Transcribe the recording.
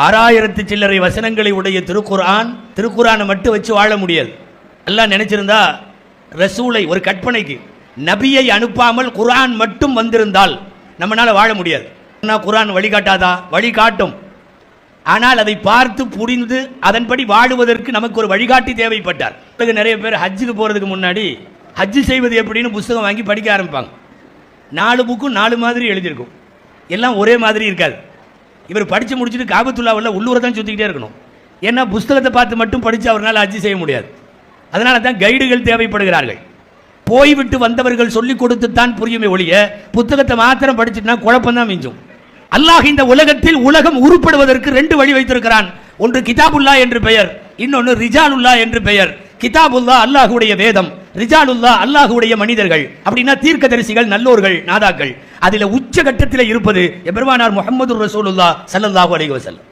6000 சில்லறை வசனங்களை உடைய திருக்குர்ஆனை மட்டும் வச்சு வாழ முடியாது. அல்லாஹ் நினைச்சிருந்தா ரசூலை ஒரு கற்பனைக்கு நபியை அனுப்பாமல் குர்ஆன் மட்டும் வந்திருந்தால் நம்மளால வாழ முடியாது. குர்ஆன் வழிகாட்டாதா? வழிகாட்டும். ஆனால் அதை பார்த்து புரிந்து அதன்படி வாழுவதற்கு நமக்கு ஒரு வழிகாட்டி தேவைப்பட்டார். நிறைய பேர் ஹஜ்ஜுக்கு போறதுக்கு முன்னாடி ஹஜ்ஜு செய்வது எப்படின்னு புத்தகம் வாங்கி படிக்க ஆரம்பிப்பாங்க. 4 புக்கும் 4 மாதிரி எழுதியிருக்கும், எல்லாம் ஒரே மாதிரி இருக்காது. இவர் படித்து முடிச்சுட்டு காபத்துல்லாவில் உள்ளூரை தான் சுற்றிக்கிட்டே இருக்கணும். ஏன்னா புஸ்தகத்தை பார்த்து மட்டும் படித்து அவரால் ஹஜ்ஜு செய்ய முடியாது. அதனால தான் கைடுகள் தேவைப்படுகிறார்கள். போய்விட்டு வந்தவர்கள் சொல்லிக் கொடுத்து தான் புரியுமே ஒழிய புத்தகத்தை மாத்திரம் படிச்சுட்டுனா குழப்பம் தான் மிஞ்சும். அல்லாஹ் இந்த உலகத்தில் உலகம் உருப்படுவதற்கு 2 வழி வைத்திருக்கிறான். ஒன்று கிதாபுல்லா என்று பெயர், இன்னொன்று ரிஜாலுல்லா என்று பெயர். கிதாபுல்லா அல்லாஹுடைய வேதம், ரிஜாலுல்லா அல்லாஹுடைய மனிதர்கள். அப்படின்னா தீர்க்கதரிசிகள், நல்லோர்கள், நாதாக்கள். அதில் உச்சகட்டத்தில் இருப்பது எபெருமானார் முஹம்மது ரசூலுல்லாஹ் ஸல்லல்லாஹு அலைஹி வஸல்லம்.